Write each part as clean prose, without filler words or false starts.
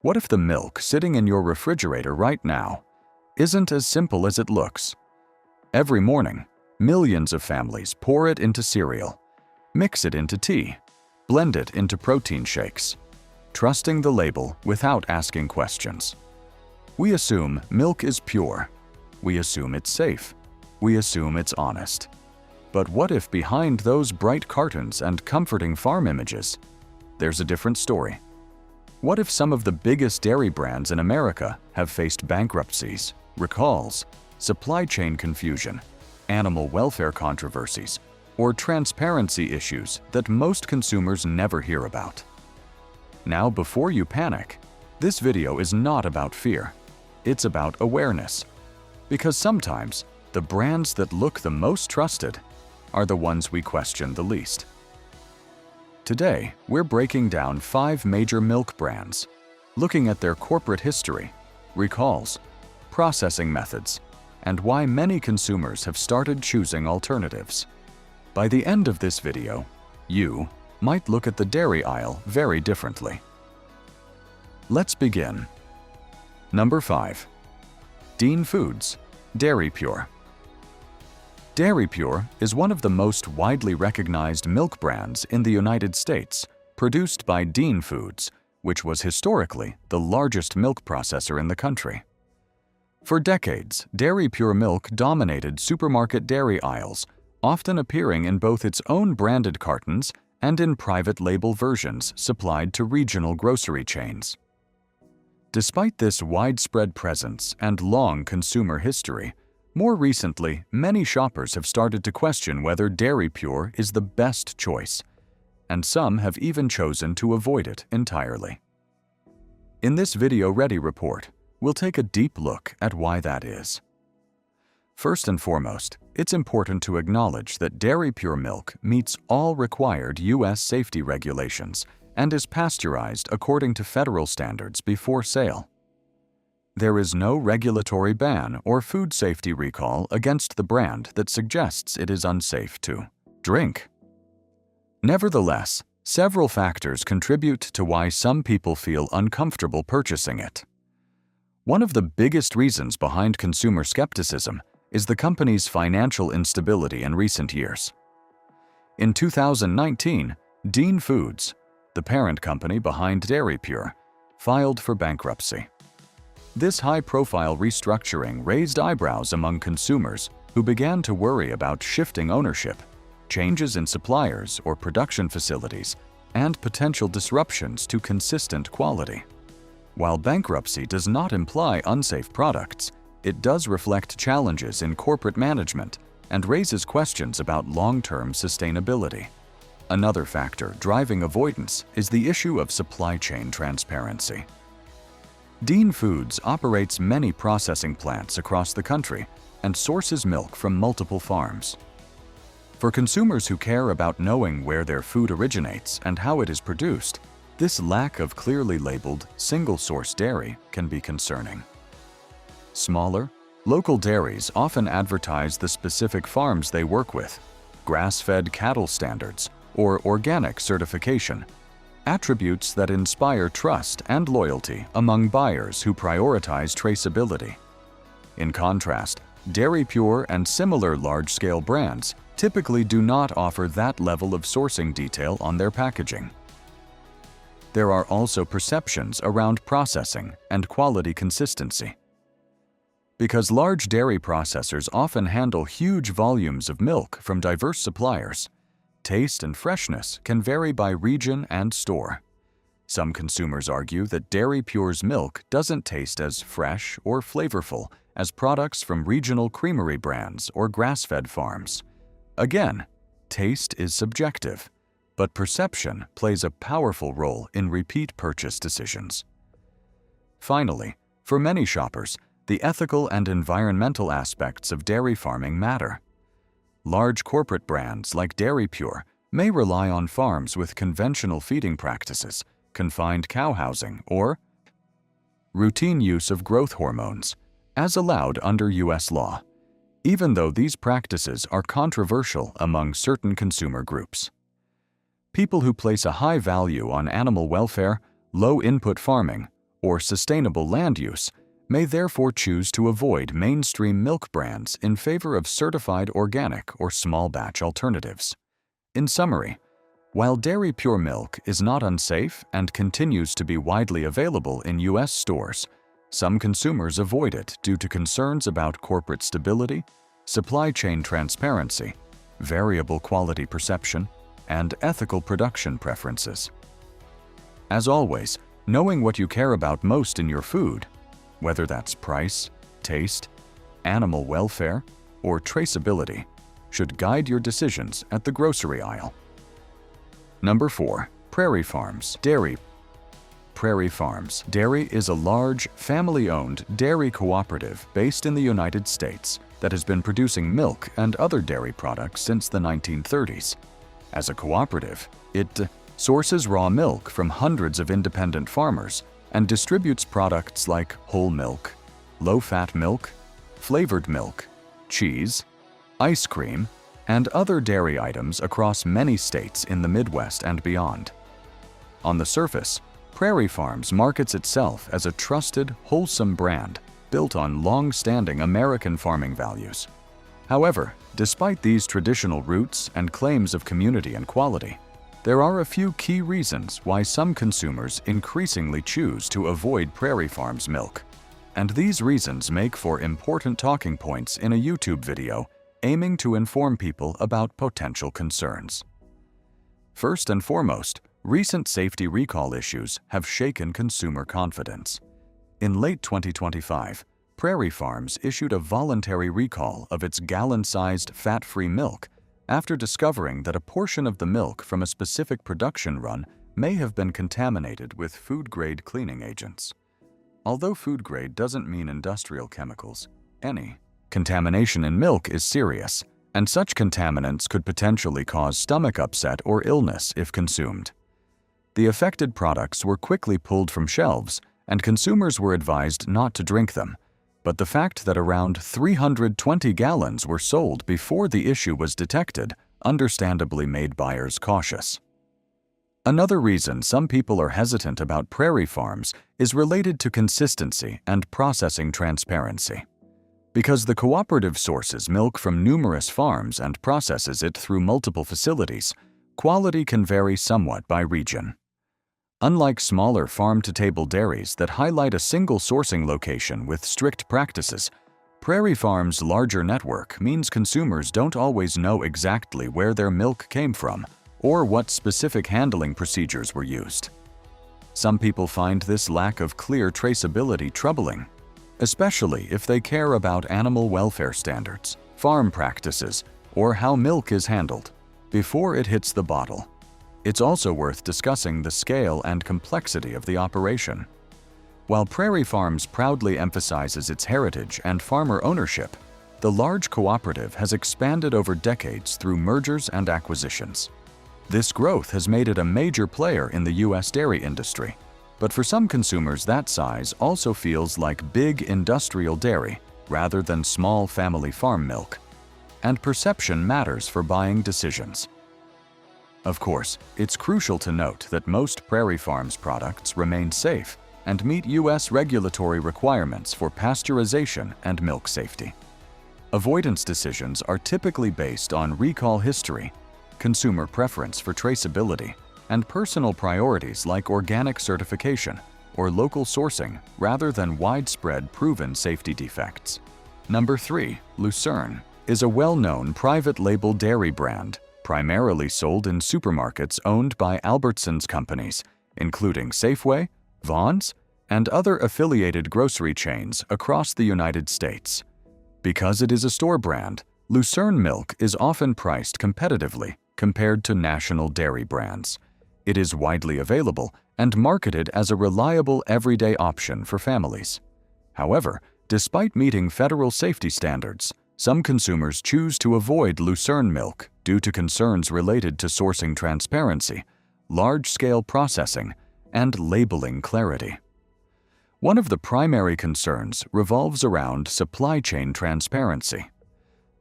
What if the milk sitting in your refrigerator right now isn't as simple as it looks? Every morning, millions of families pour it into cereal, mix it into tea, blend it into protein shakes, trusting the label without asking questions. We assume milk is pure. We assume it's safe. We assume it's honest. But what if behind those bright cartons and comforting farm images, there's a different story? What if some of the biggest dairy brands in America have faced bankruptcies, recalls, supply chain confusion, animal welfare controversies, or transparency issues that most consumers never hear about? Now, before you panic, this video is not about fear. It's about awareness. Because sometimes, the brands that look the most trusted are the ones we question the least. Today, we're breaking down 5 major milk brands, looking at their corporate history, recalls, processing methods, and why many consumers have started choosing alternatives. By the end of this video, you might look at the dairy aisle very differently. Let's begin. Number 5. Dean Foods, Dairy Pure. Dairy Pure is one of the most widely recognized milk brands in the United States, produced by Dean Foods, which was historically the largest milk processor in the country. For decades, Dairy Pure milk dominated supermarket dairy aisles, often appearing in both its own branded cartons and in private label versions supplied to regional grocery chains. Despite this widespread presence and long consumer history, more recently, many shoppers have started to question whether Dairy Pure is the best choice, and some have even chosen to avoid it entirely. In this Video Ready report, we'll take a deep look at why that is. First and foremost, it's important to acknowledge that Dairy Pure milk meets all required U.S. safety regulations and is pasteurized according to federal standards before sale. There is no regulatory ban or food safety recall against the brand that suggests it is unsafe to drink. Nevertheless, several factors contribute to why some people feel uncomfortable purchasing it. One of the biggest reasons behind consumer skepticism is the company's financial instability in recent years. In 2019, Dean Foods, the parent company behind Dairy Pure, filed for bankruptcy. This high-profile restructuring raised eyebrows among consumers who began to worry about shifting ownership, changes in suppliers or production facilities, and potential disruptions to consistent quality. While bankruptcy does not imply unsafe products, it does reflect challenges in corporate management and raises questions about long-term sustainability. Another factor driving avoidance is the issue of supply chain transparency. Dean Foods operates many processing plants across the country and sources milk from multiple farms. For consumers who care about knowing where their food originates and how it is produced, this lack of clearly labeled single-source dairy can be concerning. Smaller, local dairies often advertise the specific farms they work with, grass-fed cattle standards, or organic certification, attributes that inspire trust and loyalty among buyers who prioritize traceability. In contrast, Dairy Pure and similar large-scale brands typically do not offer that level of sourcing detail on their packaging. There are also perceptions around processing and quality consistency. Because large dairy processors often handle huge volumes of milk from diverse suppliers, taste and freshness can vary by region and store. Some consumers argue that Dairy Pure's milk doesn't taste as fresh or flavorful as products from regional creamery brands or grass-fed farms. Again, taste is subjective, but perception plays a powerful role in repeat purchase decisions. Finally, for many shoppers, the ethical and environmental aspects of dairy farming matter. Large corporate brands like Dairy Pure may rely on farms with conventional feeding practices, confined cow housing, or routine use of growth hormones, as allowed under U.S. law, even though these practices are controversial among certain consumer groups. People who place a high value on animal welfare, low-input farming, or sustainable land use may therefore choose to avoid mainstream milk brands in favor of certified organic or small batch alternatives. In summary, while dairy pure milk is not unsafe and continues to be widely available in U.S. stores, some consumers avoid it due to concerns about corporate stability, supply chain transparency, variable quality perception, and ethical production preferences. As always, knowing what you care about most in your food, whether that's price, taste, animal welfare, or traceability, should guide your decisions at the grocery aisle. Number 4. Prairie Farms Dairy. Prairie Farms Dairy is a large, family-owned dairy cooperative based in the United States that has been producing milk and other dairy products since the 1930s. As a cooperative, it sources raw milk from hundreds of independent farmers and distributes products like whole milk, low-fat milk, flavored milk, cheese, ice cream, and other dairy items across many states in the Midwest and beyond. On the surface, Prairie Farms markets itself as a trusted, wholesome brand built on long-standing American farming values. However, despite these traditional roots and claims of community and quality, there are a few key reasons why some consumers increasingly choose to avoid Prairie Farms milk. And these reasons make for important talking points in a YouTube video aiming to inform people about potential concerns. First and foremost, recent safety recall issues have shaken consumer confidence. In late 2025, Prairie Farms issued a voluntary recall of its gallon-sized fat-free milk after discovering that a portion of the milk from a specific production run may have been contaminated with food-grade cleaning agents. Although food-grade doesn't mean industrial chemicals, any contamination in milk is serious, and such contaminants could potentially cause stomach upset or illness if consumed. The affected products were quickly pulled from shelves, and consumers were advised not to drink them, but the fact that around 320 gallons were sold before the issue was detected understandably made buyers cautious. Another reason some people are hesitant about Prairie Farms is related to consistency and processing transparency. Because the cooperative sources milk from numerous farms and processes it through multiple facilities, quality can vary somewhat by region. Unlike smaller farm-to-table dairies that highlight a single sourcing location with strict practices, Prairie Farms' larger network means consumers don't always know exactly where their milk came from or what specific handling procedures were used. Some people find this lack of clear traceability troubling, especially if they care about animal welfare standards, farm practices, or how milk is handled before it hits the bottle. It's also worth discussing the scale and complexity of the operation. While Prairie Farms proudly emphasizes its heritage and farmer ownership, the large cooperative has expanded over decades through mergers and acquisitions. This growth has made it a major player in the U.S. dairy industry, but for some consumers that size also feels like big industrial dairy rather than small family farm milk, and perception matters for buying decisions. Of course, it's crucial to note that most Prairie Farms products remain safe and meet U.S. regulatory requirements for pasteurization and milk safety. Avoidance decisions are typically based on recall history, consumer preference for traceability, and personal priorities like organic certification or local sourcing rather than widespread proven safety defects. Number 3. Lucerne is a well-known private label dairy brand primarily sold in supermarkets owned by Albertsons companies, including Safeway, Vons, and other affiliated grocery chains across the United States. Because it is a store brand, Lucerne milk is often priced competitively compared to national dairy brands. It is widely available and marketed as a reliable everyday option for families. However, despite meeting federal safety standards, some consumers choose to avoid Lucerne milk due to concerns related to sourcing transparency, large-scale processing, and labeling clarity. One of the primary concerns revolves around supply chain transparency.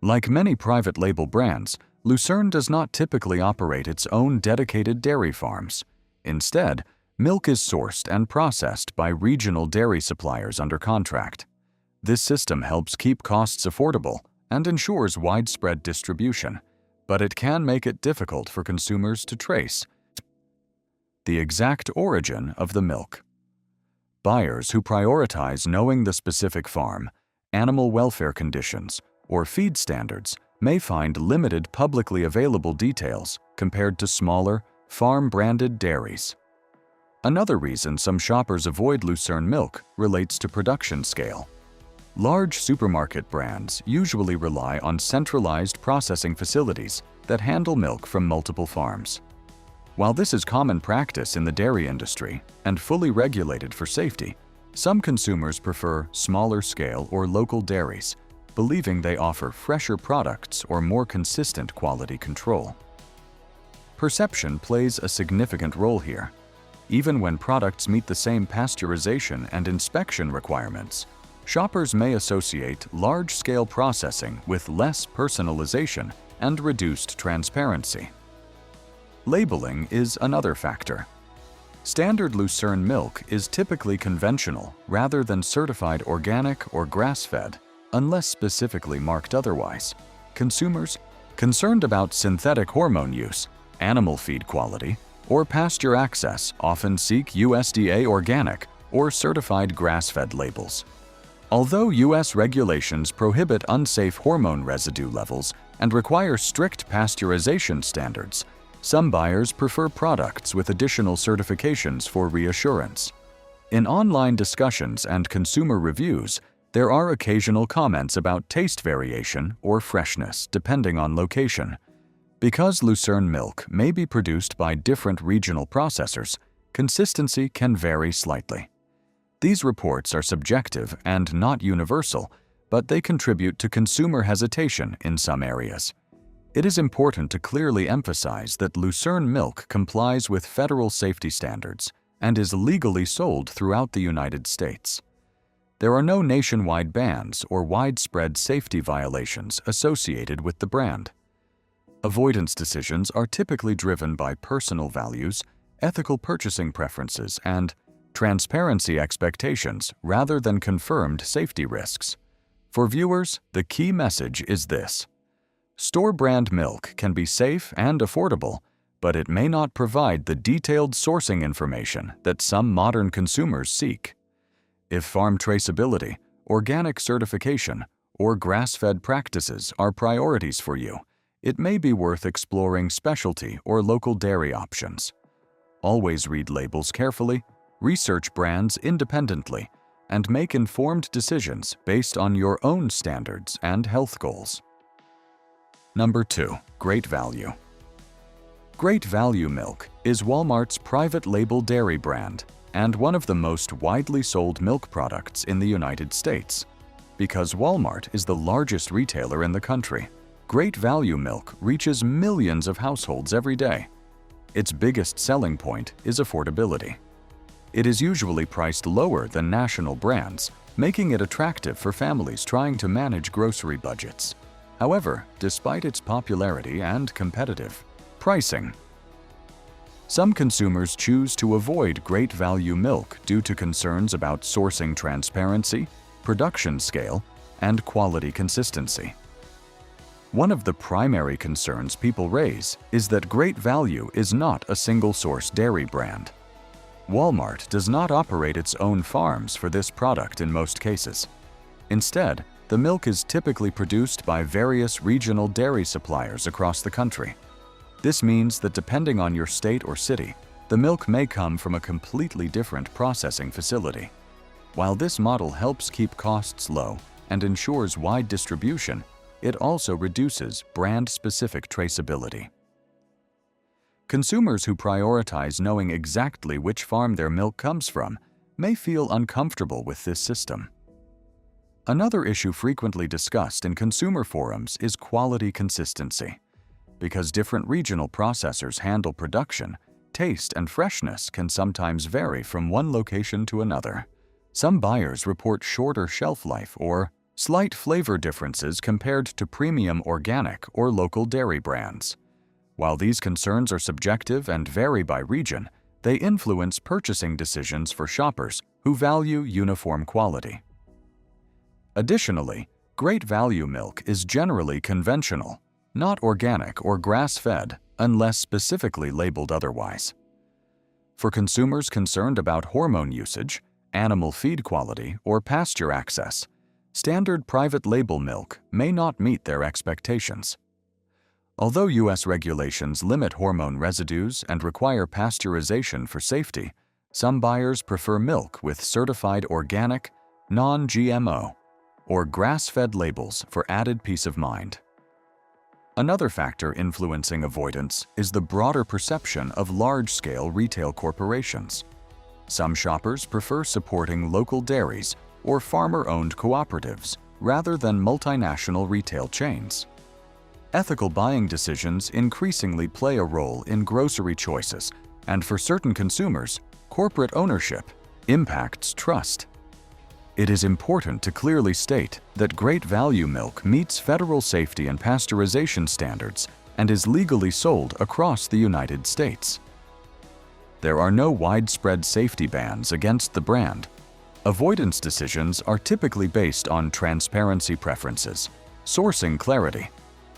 Like many private label brands, Lucerne does not typically operate its own dedicated dairy farms. Instead, Milk is sourced and processed by regional dairy suppliers under contract. This system helps keep costs affordable and ensures widespread distribution, but it can make it difficult for consumers to trace the exact origin of the milk. Buyers who prioritize knowing the specific farm, animal welfare conditions, or feed standards may find limited publicly available details compared to smaller, farm-branded dairies. Another reason some shoppers avoid Lucerne milk relates to production scale. Large supermarket brands usually rely on centralized processing facilities that handle milk from multiple farms. While this is common practice in the dairy industry and fully regulated for safety, some consumers prefer smaller-scale or local dairies, believing they offer fresher products or more consistent quality control. Perception plays a significant role here. Even when products meet the same pasteurization and inspection requirements, shoppers may associate large-scale processing with less personalization and reduced transparency. Labeling is another factor. Standard Lucerne milk is typically conventional rather than certified organic or grass-fed, unless specifically marked otherwise. Consumers concerned about synthetic hormone use, animal feed quality, or pasture access often seek USDA organic or certified grass-fed labels. Although U.S. regulations prohibit unsafe hormone residue levels and require strict pasteurization standards, some buyers prefer products with additional certifications for reassurance. In online discussions and consumer reviews, there are occasional comments about taste variation or freshness depending on location. Because Lucerne milk may be produced by different regional processors, consistency can vary slightly. These reports are subjective and not universal, but they contribute to consumer hesitation in some areas. It is important to clearly emphasize that Lucerne milk complies with federal safety standards and is legally sold throughout the United States. There are no nationwide bans or widespread safety violations associated with the brand. Avoidance decisions are typically driven by personal values, ethical purchasing preferences, and transparency expectations rather than confirmed safety risks. For viewers, the key message is this: store brand milk can be safe and affordable, but it may not provide the detailed sourcing information that some modern consumers seek. If farm traceability, organic certification, or grass-fed practices are priorities for you, it may be worth exploring specialty or local dairy options. Always read labels carefully, research brands independently, and make informed decisions based on your own standards and health goals. Number 2. Great Value. Great Value Milk is Walmart's private label dairy brand and one of the most widely sold milk products in the United States. Because Walmart is the largest retailer in the country, Great Value Milk reaches millions of households every day. Its biggest selling point is affordability. It is usually priced lower than national brands, making it attractive for families trying to manage grocery budgets. However, despite its popularity and competitive pricing, some consumers choose to avoid Great Value Milk due to concerns about sourcing transparency, production scale, and quality consistency. One of the primary concerns people raise is that Great Value is not a single-source dairy brand. Walmart does not operate its own farms for this product in most cases. Instead, the milk is typically produced by various regional dairy suppliers across the country. This means that depending on your state or city, the milk may come from a completely different processing facility. While this model helps keep costs low and ensures wide distribution, it also reduces brand-specific traceability. Consumers who prioritize knowing exactly which farm their milk comes from may feel uncomfortable with this system. Another issue frequently discussed in consumer forums is quality consistency. Because different regional processors handle production, taste and freshness can sometimes vary from one location to another. Some buyers report shorter shelf life or slight flavor differences compared to premium organic or local dairy brands. While these concerns are subjective and vary by region, They influence purchasing decisions for shoppers who value uniform quality. Additionally, great value milk is generally conventional, not organic or grass-fed unless specifically labeled otherwise. For consumers concerned about hormone usage, animal feed quality, or pasture access, standard private label milk may not meet their expectations. Although U.S. regulations limit hormone residues and require pasteurization for safety, some buyers prefer milk with certified organic, non-GMO, or grass-fed labels for added peace of mind. Another factor influencing avoidance is the broader perception of large-scale retail corporations. Some shoppers prefer supporting local dairies or farmer-owned cooperatives rather than multinational retail chains. Ethical buying decisions increasingly play a role in grocery choices, and for certain consumers, corporate ownership impacts trust. It is important to clearly state that great value milk meets federal safety and pasteurization standards and is legally sold across the United States. There are no widespread safety bans against the brand. Avoidance decisions are typically based on transparency preferences, sourcing clarity,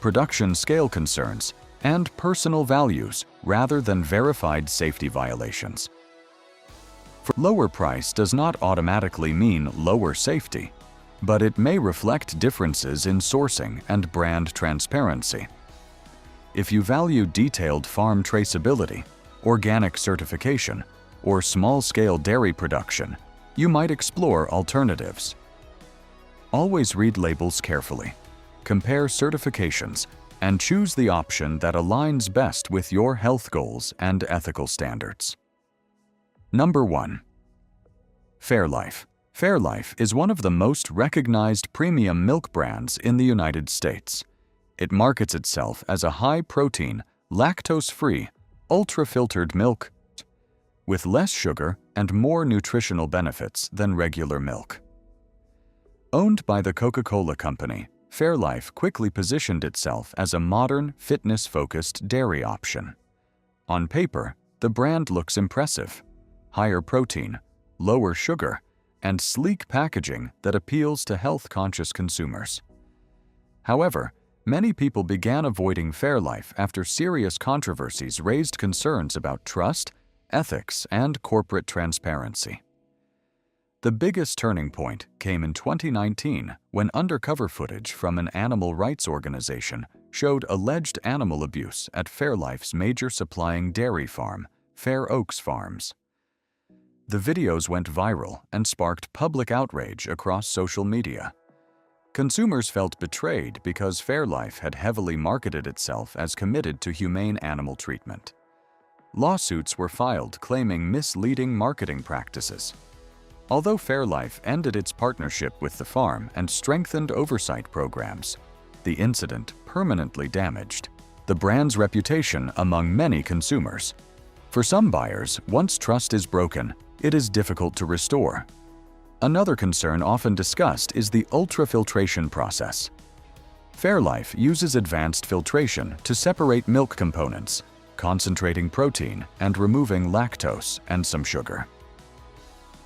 production scale concerns, and personal values rather than verified safety violations. Lower price does not automatically mean lower safety, but it may reflect differences in sourcing and brand transparency. If you value detailed farm traceability, organic certification, or small-scale dairy production, you might explore alternatives. Always read labels carefully, compare certifications, and choose the option that aligns best with your health goals and ethical standards. Number 1. Fairlife. Fairlife is one of the most recognized premium milk brands in the United States. It markets itself as a high-protein, lactose-free, ultra-filtered milk with less sugar and more nutritional benefits than regular milk. Owned by the Coca-Cola Company, Fairlife quickly positioned itself as a modern, fitness-focused dairy option. On paper, the brand looks impressive: higher protein, lower sugar, and sleek packaging that appeals to health-conscious consumers. However, many people began avoiding Fairlife after serious controversies raised concerns about trust, ethics, and corporate transparency. The biggest turning point came in 2019 when undercover footage from an animal rights organization showed alleged animal abuse at Fairlife's major supplying dairy farm, Fair Oaks Farms. The videos went viral and sparked public outrage across social media. Consumers felt betrayed because Fairlife had heavily marketed itself as committed to humane animal treatment. Lawsuits were filed claiming misleading marketing practices. Although Fairlife ended its partnership with the farm and strengthened oversight programs, the incident permanently damaged the brand's reputation among many consumers. For some buyers, once trust is broken, it is difficult to restore. Another concern often discussed is the ultrafiltration process. Fairlife uses advanced filtration to separate milk components, concentrating protein and removing lactose and some sugar.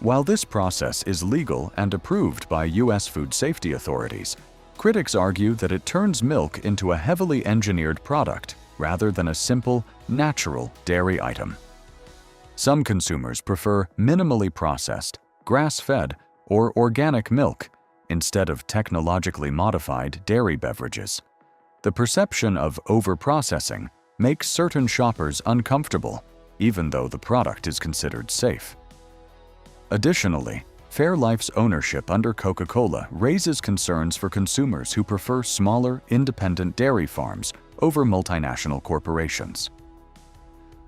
While this process is legal and approved by U.S. food safety authorities, critics argue that it turns milk into a heavily engineered product rather than a simple, natural dairy item. Some consumers prefer minimally processed, grass-fed, or organic milk instead of technologically modified dairy beverages. The perception of overprocessing makes certain shoppers uncomfortable, even though the product is considered safe. Additionally, Fairlife's ownership under Coca-Cola raises concerns for consumers who prefer smaller, independent dairy farms over multinational corporations.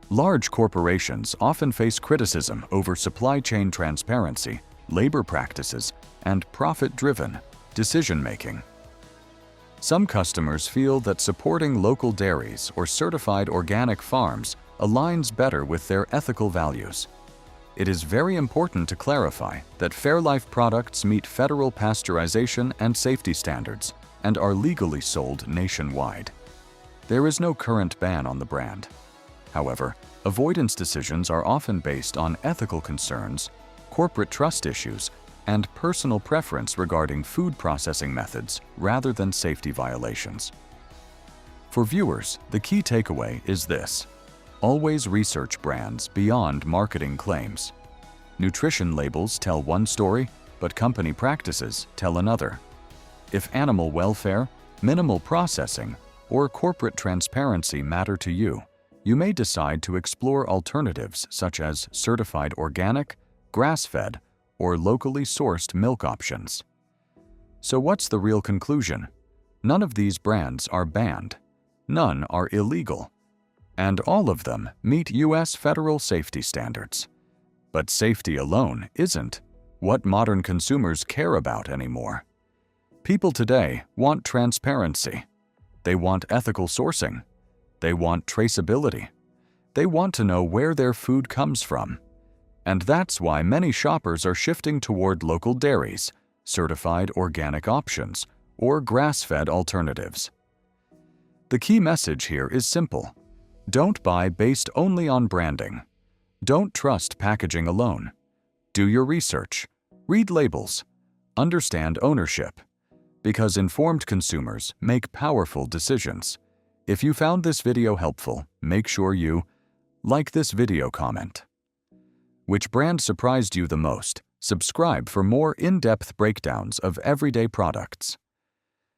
Large corporations often face criticism over supply chain transparency, labor practices, and profit-driven decision-making. Some customers feel that supporting local dairies or certified organic farms aligns better with their ethical values. It is very important to clarify that Fairlife products meet federal pasteurization and safety standards and are legally sold nationwide. There is no current ban on the brand. However, avoidance decisions are often based on ethical concerns, corporate trust issues, and personal preference regarding food processing methods rather than safety violations. For viewers, the key takeaway is this: always research brands beyond marketing claims. Nutrition labels tell one story, but company practices tell another. If animal welfare, minimal processing, or corporate transparency matter to you, you may decide to explore alternatives such as certified organic, grass-fed, or locally sourced milk options. So what's the real conclusion? None of these brands are banned, none are illegal, and all of them meet U.S. federal safety standards. But safety alone isn't what modern consumers care about anymore. People today want transparency. They want ethical sourcing. They want traceability. They want to know where their food comes from. And that's why many shoppers are shifting toward local dairies, certified organic options, or grass-fed alternatives. The key message here is simple. Don't buy based only on branding. Don't trust packaging alone. Do your research. Read labels. Understand ownership. Because informed consumers make powerful decisions. If you found this video helpful, make sure you like this video, comment. Which brand surprised you the most? Subscribe for more in-depth breakdowns of everyday products.